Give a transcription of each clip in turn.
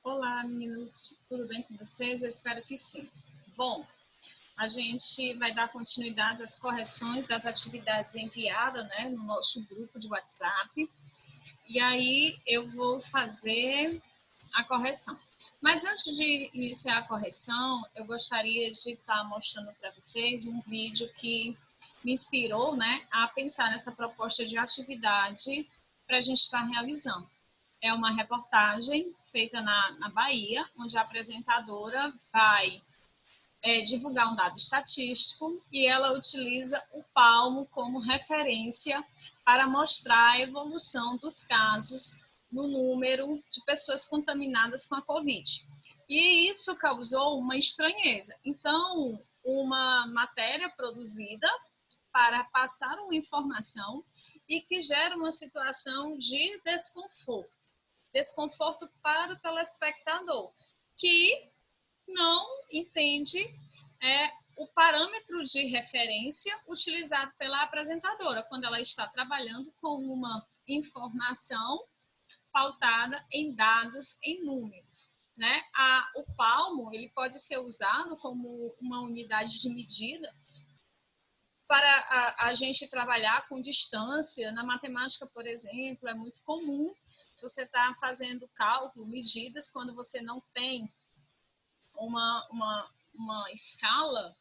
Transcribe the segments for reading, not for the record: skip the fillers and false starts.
Olá, meninos, tudo bem com vocês? Eu espero que sim. Bom, a gente vai dar continuidade às correções das atividades enviadas, né, no nosso grupo de WhatsApp. E aí eu vou fazer a correção. Mas antes de iniciar a correção, eu gostaria de estar mostrando para vocês um vídeo que me inspirou, né, a pensar nessa proposta de atividade para a gente estar realizando. É uma reportagem feita na Bahia, onde a apresentadora vai divulgar um dado estatístico e ela utiliza o palmo como referência para mostrar a evolução dos casos no número de pessoas contaminadas com a Covid. E isso causou uma estranheza. Então, uma matéria produzida para passar uma informação e que gera uma situação de desconforto para o telespectador, que não entende o parâmetro de referência utilizado pela apresentadora, quando ela está trabalhando com uma informação pautada em dados, em números. Né? O palmo ele pode ser usado como uma unidade de medida para a gente trabalhar com distância. Na matemática, por exemplo, é muito comum você estar fazendo cálculo, medidas, quando você não tem uma escala,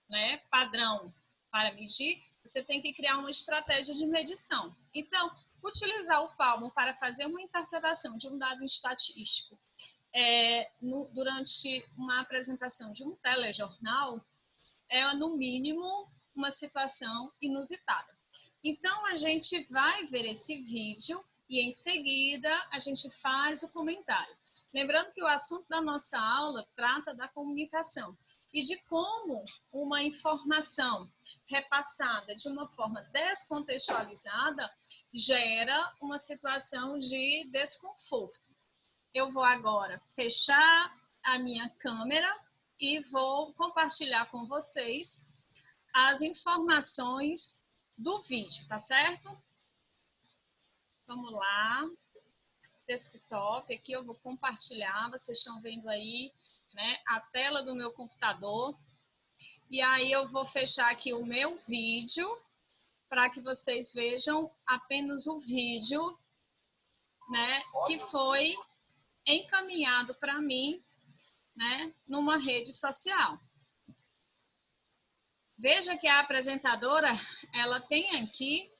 né, padrão para medir, você tem que criar uma estratégia de medição. Então, utilizar o palmo para fazer uma interpretação de um dado estatístico durante uma apresentação de um telejornal é, no mínimo, uma situação inusitada. Então, a gente vai ver esse vídeo e, em seguida, a gente faz o comentário. Lembrando que o assunto da nossa aula trata da comunicação e de como uma informação repassada de uma forma descontextualizada gera uma situação de desconforto. Eu vou agora fechar a minha câmera e vou compartilhar com vocês as informações do vídeo, tá certo? Vamos lá, desktop, aqui eu vou compartilhar, vocês estão vendo aí, né, a tela do meu computador. E aí eu vou fechar aqui o meu vídeo para que vocês vejam apenas o vídeo, né, que foi encaminhado para mim, né, numa rede social. Veja que a apresentadora, ela tem aqui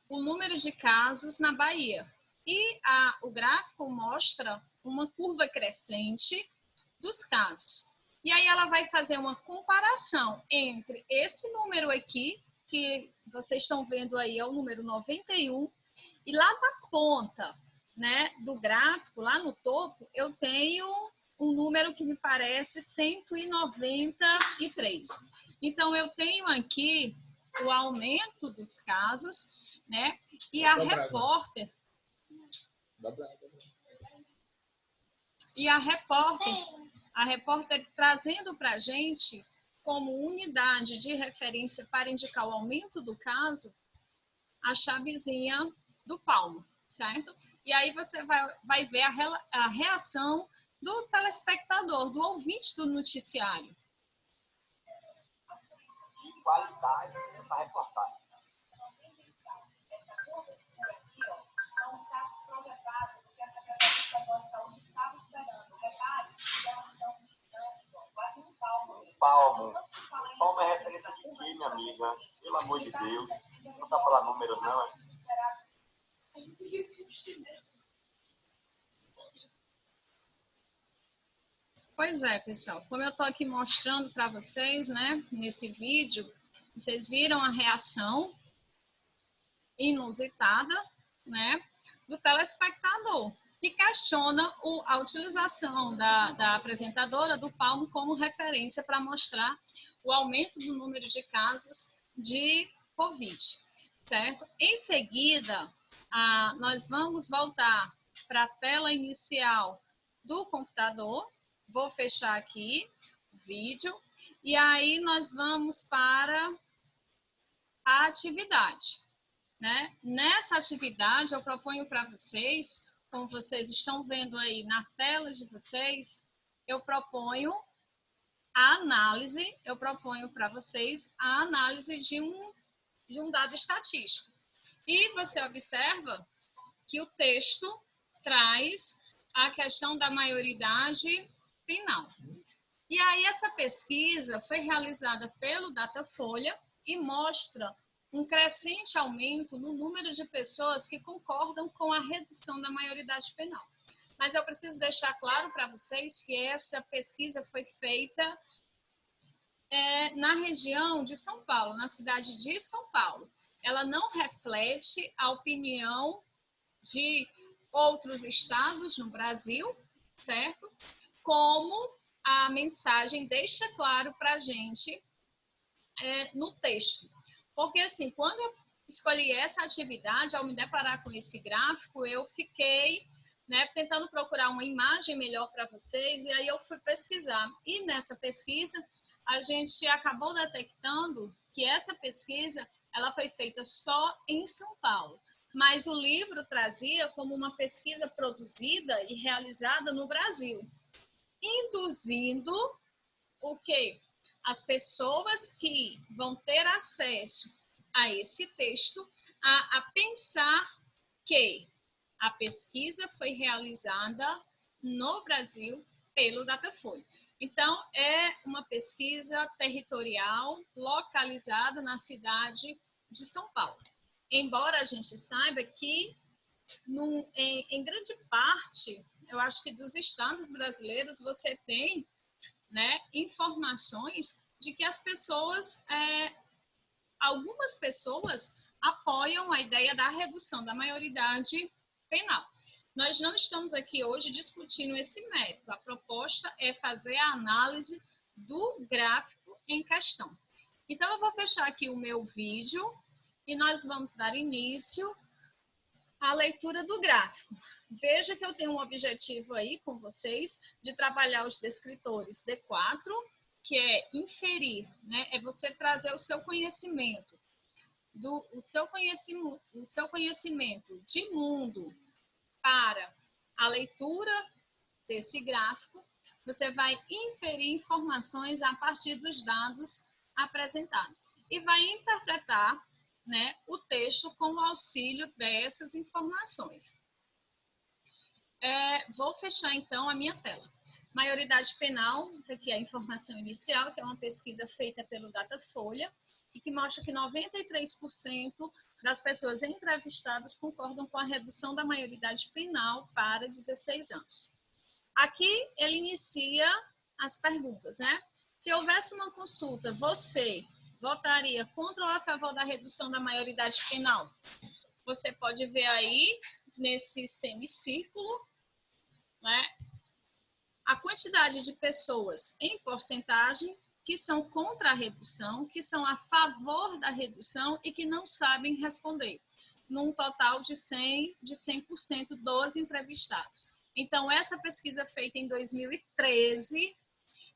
o número de casos na Bahia. E o gráfico mostra uma curva crescente dos casos. E aí ela vai fazer uma comparação entre esse número aqui, que vocês estão vendo aí, é o número 91, e lá na ponta, né, do gráfico, lá no topo, eu tenho um número que me parece 193. Então, eu tenho aqui o aumento dos casos, né? E a repórter... E a repórter trazendo para a gente, como unidade de referência para indicar o aumento do caso, a chavezinha do palmo, certo? E aí você vai ver a reação do telespectador, do ouvinte do noticiário. Qualidade dessa reportagem. São os casos projetados que a Secretaria de Saúde estava esperando. Repare que elas são gigantes, quase um palmo. Palmo. Palmo é referência de quê, minha amiga? Pelo amor de Deus. Não está falar número, não. É muito difícil. Pois é, pessoal. Como eu estou aqui mostrando para vocês, né, nesse vídeo, vocês viram a reação inusitada, né, do telespectador, que questiona a utilização da apresentadora do palmo como referência para mostrar o aumento do número de casos de Covid, certo? Em seguida, nós vamos voltar para a tela inicial do computador. Vou fechar aqui o vídeo e aí nós vamos para a atividade. Né? Nessa atividade, eu proponho para vocês como vocês estão vendo aí na tela de vocês, eu proponho para vocês a análise de um dado estatístico. E você observa que o texto traz a questão da maioridade final. E aí essa pesquisa foi realizada pelo Datafolha e mostra um crescente aumento no número de pessoas que concordam com a redução da maioridade penal. Mas eu preciso deixar claro para vocês que essa pesquisa foi feita na região de São Paulo, na cidade de São Paulo. Ela não reflete a opinião de outros estados no Brasil, certo? Como a mensagem deixa claro para a gente no texto. Porque, assim, quando eu escolhi essa atividade, ao me deparar com esse gráfico, eu fiquei tentando procurar uma imagem melhor para vocês, e aí eu fui pesquisar. E nessa pesquisa, a gente acabou detectando que essa pesquisa ela foi feita só em São Paulo. Mas o livro trazia como uma pesquisa produzida e realizada no Brasil, induzindo o quê? As pessoas que vão ter acesso a esse texto a pensar que a pesquisa foi realizada no Brasil pelo Datafolha. Então, é uma pesquisa territorial localizada na cidade de São Paulo. Embora a gente saiba que, em grande parte, eu acho que dos estados brasileiros, você tem informações de que as pessoas, algumas pessoas apoiam a ideia da redução da maioridade penal. Nós não estamos aqui hoje discutindo esse mérito. A proposta é fazer a análise do gráfico em questão. Então, eu vou fechar aqui o meu vídeo e nós vamos dar início à leitura do gráfico. Veja que eu tenho um objetivo aí com vocês de trabalhar os descritores D4, que é inferir, é você trazer o seu conhecimento, o seu conhecimento de mundo para a leitura desse gráfico. Você vai inferir informações a partir dos dados apresentados e vai interpretar o texto com o auxílio dessas informações. Vou fechar, então, a minha tela. Maioridade penal, aqui é a informação inicial, que é uma pesquisa feita pelo Datafolha, e que mostra que 93% das pessoas entrevistadas concordam com a redução da maioridade penal para 16 anos. Aqui ele inicia as perguntas, Se houvesse uma consulta, você votaria contra ou a favor da redução da maioridade penal? Você pode ver aí, nesse semicírculo, a quantidade de pessoas em porcentagem que são contra a redução, que são a favor da redução e que não sabem responder, num total de 100% dos entrevistados. Então, essa pesquisa feita em 2013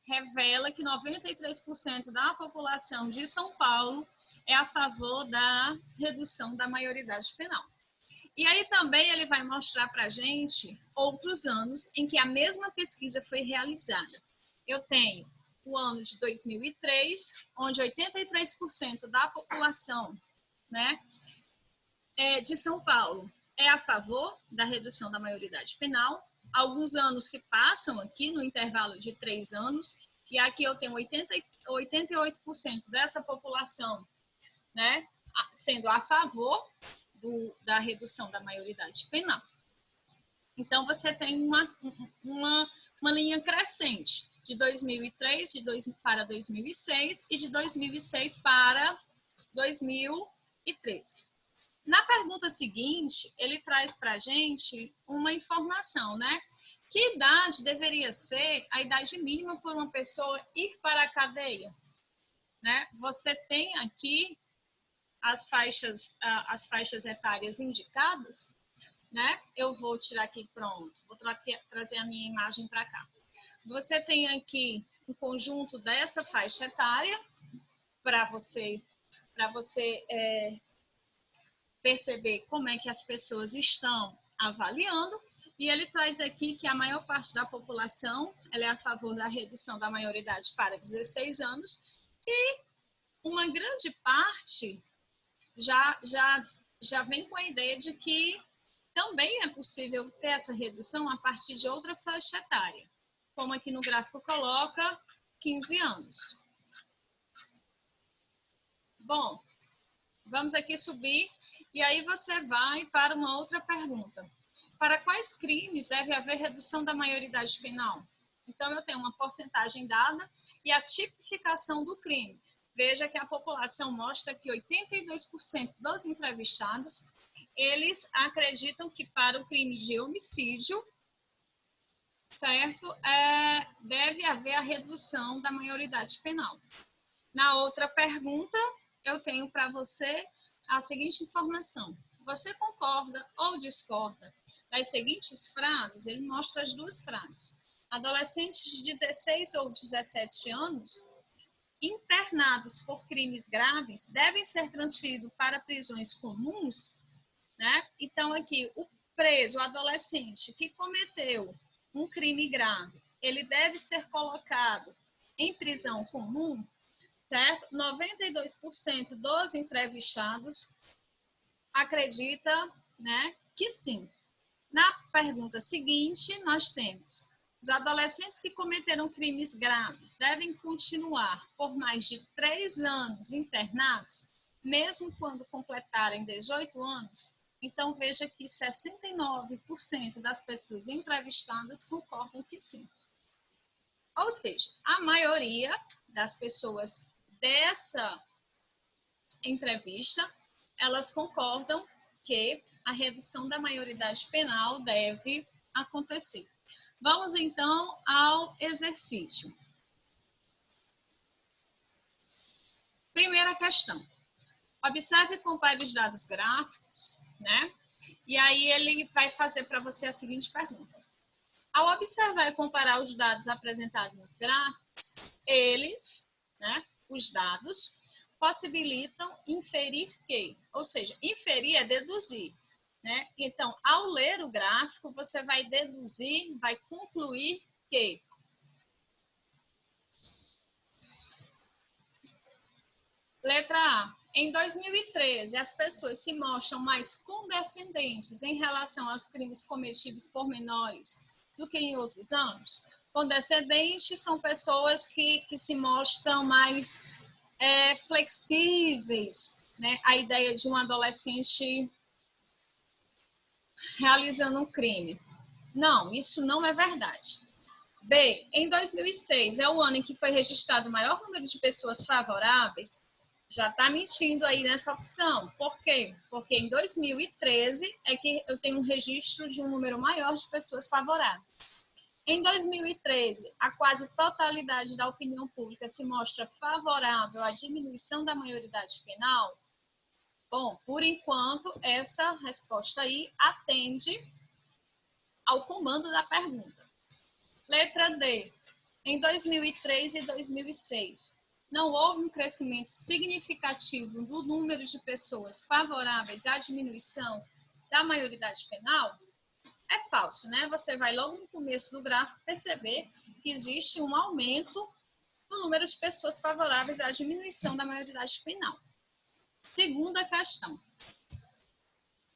revela que 93% da população de São Paulo é a favor da redução da maioridade penal. E aí também ele vai mostrar para a gente outros anos em que a mesma pesquisa foi realizada. Eu tenho o ano de 2003, onde 83% da população de São Paulo é a favor da redução da maioridade penal. Alguns anos se passam aqui no intervalo de 3 anos, e aqui eu tenho 88% dessa população sendo a favor da redução da maioridade penal. Então, você tem uma linha crescente de 2003 para 2006 e de 2006 para 2013. Na pergunta seguinte, ele traz para a gente uma informação, Que idade deveria ser a idade mínima para uma pessoa ir para a cadeia? Você tem aqui as faixas etárias indicadas, Eu vou tirar aqui, pronto, vou trazer a minha imagem para cá. Você tem aqui um conjunto dessa faixa etária para você perceber como é que as pessoas estão avaliando. E ele traz aqui que a maior parte da população ela é a favor da redução da maioridade para 16 anos e uma grande parte já vem com a ideia de que também é possível ter essa redução a partir de outra faixa etária, como aqui no gráfico coloca, 15 anos. Bom, vamos aqui subir e aí você vai para uma outra pergunta. Para quais crimes deve haver redução da maioridade penal? Então, eu tenho uma porcentagem dada e a tipificação do crime. Veja que a população mostra que 82% dos entrevistados, eles acreditam que para o crime de homicídio, certo, deve haver a redução da maioridade penal. Na outra pergunta, eu tenho para você a seguinte informação. Você concorda ou discorda das seguintes frases? Ele mostra as duas frases. Adolescentes de 16 ou 17 anos internados por crimes graves devem ser transferidos para prisões comuns, né? Então, aqui, o preso, o adolescente que cometeu um crime grave, ele deve ser colocado em prisão comum, certo? 92% dos entrevistados acredita, né, que sim. Na pergunta seguinte, nós temos: os adolescentes que cometeram crimes graves devem continuar por mais de 3 anos internados, mesmo quando completarem 18 anos? Então, veja que 69% das pessoas entrevistadas concordam que sim. Ou seja, a maioria das pessoas dessa entrevista, elas concordam que a redução da maioridade penal deve acontecer. Vamos, então, ao exercício. Primeira questão. Observe e compare os dados gráficos, né? E aí ele vai fazer para você a seguinte pergunta. Ao observar e comparar os dados apresentados nos gráficos, eles, né, os dados, possibilitam inferir que, ou seja, inferir é deduzir, né? Então, ao ler o gráfico, você vai deduzir, vai concluir que letra A. Em 2013, as pessoas se mostram mais condescendentes em relação aos crimes cometidos por menores do que em outros anos. Condescendentes são pessoas que se mostram mais flexíveis, né? A ideia de um adolescente realizando um crime. Não, isso não é verdade. B, em 2006, é o ano em que foi registrado o maior número de pessoas favoráveis. Já está mentindo aí nessa opção. Por quê? Porque em 2013 é que eu tenho um registro de um número maior de pessoas favoráveis. Em 2013, a quase totalidade da opinião pública se mostra favorável à diminuição da maioridade penal. Bom, por enquanto, essa resposta aí atende ao comando da pergunta. Letra D. Em 2003 e 2006, não houve um crescimento significativo do número de pessoas favoráveis à diminuição da maioridade penal? É falso, né? Você vai logo no começo do gráfico perceber que existe um aumento no número de pessoas favoráveis à diminuição da maioridade penal. Segunda questão.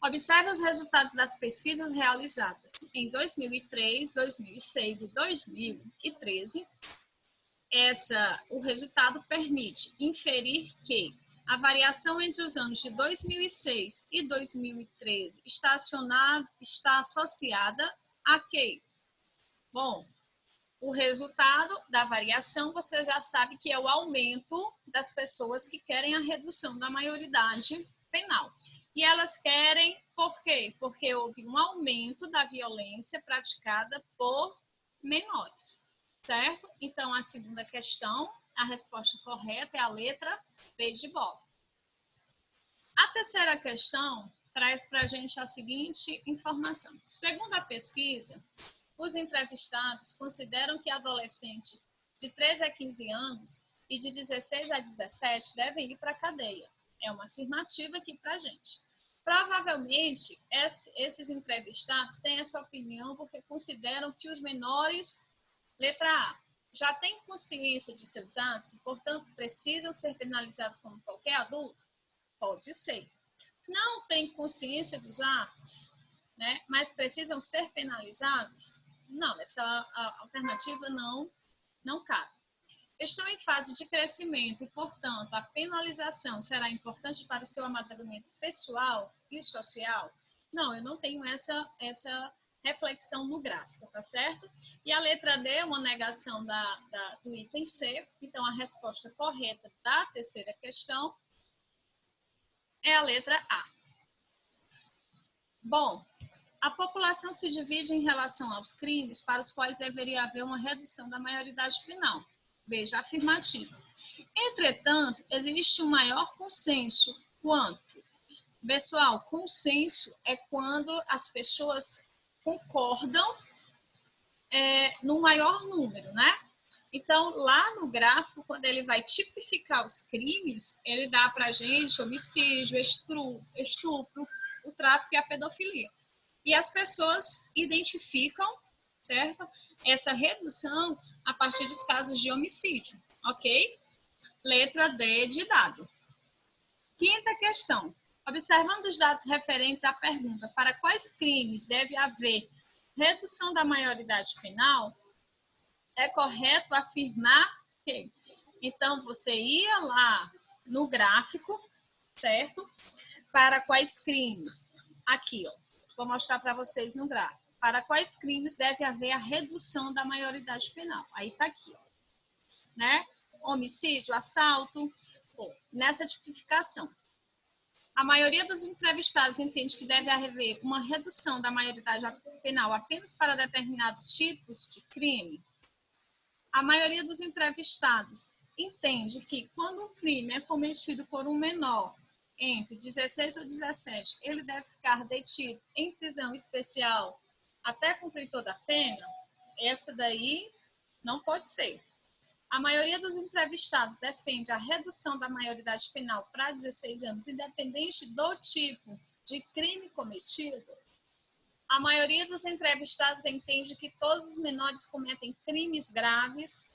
Observe os resultados das pesquisas realizadas em 2003, 2006 e 2013. O resultado permite inferir que a variação entre os anos de 2006 e 2013 está associada a quê? Bom, o resultado da variação você já sabe que é o aumento das pessoas que querem a redução da maioridade penal. E elas querem por quê? Porque houve um aumento da violência praticada por menores, certo? Então, a segunda questão, a resposta correta é a letra B de bola. A terceira questão traz para a gente a seguinte informação. Segundo a pesquisa, os entrevistados consideram que adolescentes de 13 a 15 anos e de 16 a 17 devem ir para a cadeia. É uma afirmativa aqui para a gente. Provavelmente, esses entrevistados têm essa opinião porque consideram que os menores, letra A, já têm consciência de seus atos e, portanto, precisam ser penalizados como qualquer adulto? Pode ser. Não têm consciência dos atos, né, mas precisam ser penalizados? Não, essa alternativa não cabe. Estão em fase de crescimento e, portanto, a penalização será importante para o seu amadurecimento pessoal e social? Não, eu não tenho essa reflexão no gráfico, tá certo? E a letra D é uma negação do item C, então a resposta correta da terceira questão é a letra A. Bom, a população se divide em relação aos crimes para os quais deveria haver uma redução da maioridade penal. Veja, afirmativa. Entretanto, existe um maior consenso quanto? Pessoal, consenso é quando as pessoas concordam no maior número, né? Então, lá no gráfico, quando ele vai tipificar os crimes, ele dá para a gente homicídio, estupro, o tráfico e a pedofilia. E as pessoas identificam, certo? Essa redução a partir dos casos de homicídio, ok? Letra D de dado. Quinta questão. Observando os dados referentes à pergunta para quais crimes deve haver redução da maioridade penal, é correto afirmar que, então, você ia lá no gráfico, certo? Para quais crimes? Aqui, ó, vou mostrar para vocês no gráfico. Para quais crimes deve haver a redução da maioridade penal? Aí tá aqui, ó, né? Homicídio, assalto. Bom, nessa tipificação, a maioria dos entrevistados entende que deve haver uma redução da maioridade penal apenas para determinados tipos de crime. A maioria dos entrevistados entende que quando um crime é cometido por um menor entre 16 ou 17, ele deve ficar detido em prisão especial até cumprir toda a pena. Essa daí não pode ser. A maioria dos entrevistados defende a redução da maioridade penal para 16 anos, independente do tipo de crime cometido. A maioria dos entrevistados entende que todos os menores cometem crimes graves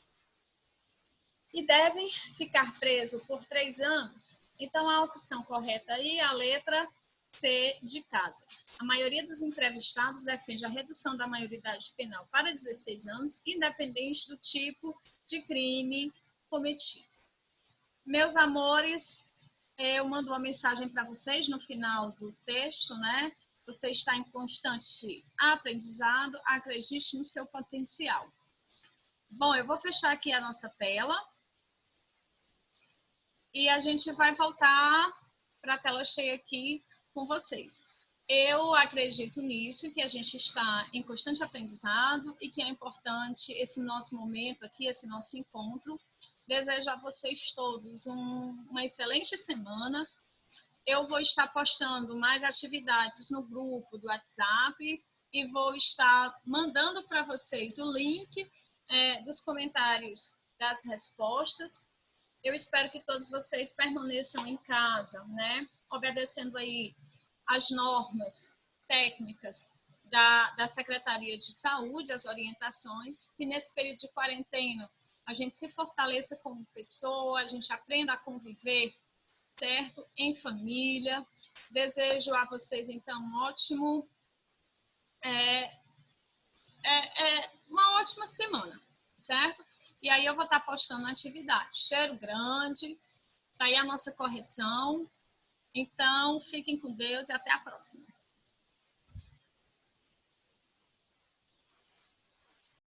e devem ficar presos por 3 anos. Então, a opção correta aí é a letra C de casa. A maioria dos entrevistados defende a redução da maioridade penal para 16 anos, independente do tipo de crime cometido. Meus amores, eu mando uma mensagem para vocês no final do texto, né? Você está em constante aprendizado, acredite no seu potencial. Bom, eu vou fechar aqui a nossa tela e a gente vai voltar para a tela cheia aqui com vocês. Eu acredito nisso, que a gente está em constante aprendizado e que é importante esse nosso momento aqui, esse nosso encontro. Desejo a vocês todos uma excelente semana. Eu vou estar postando mais atividades no grupo do WhatsApp e vou estar mandando para vocês o link dos comentários das respostas. Eu espero que todos vocês permaneçam em casa, né? Obedecendo aí as normas técnicas da Secretaria de Saúde, as orientações, que nesse período de quarentena a gente se fortaleça como pessoa, a gente aprenda a conviver, certo? Em família. Desejo a vocês, então, uma ótima semana, certo? E aí eu vou estar postando atividade. Cheiro grande, tá aí a nossa correção. Então, fiquem com Deus e até a próxima.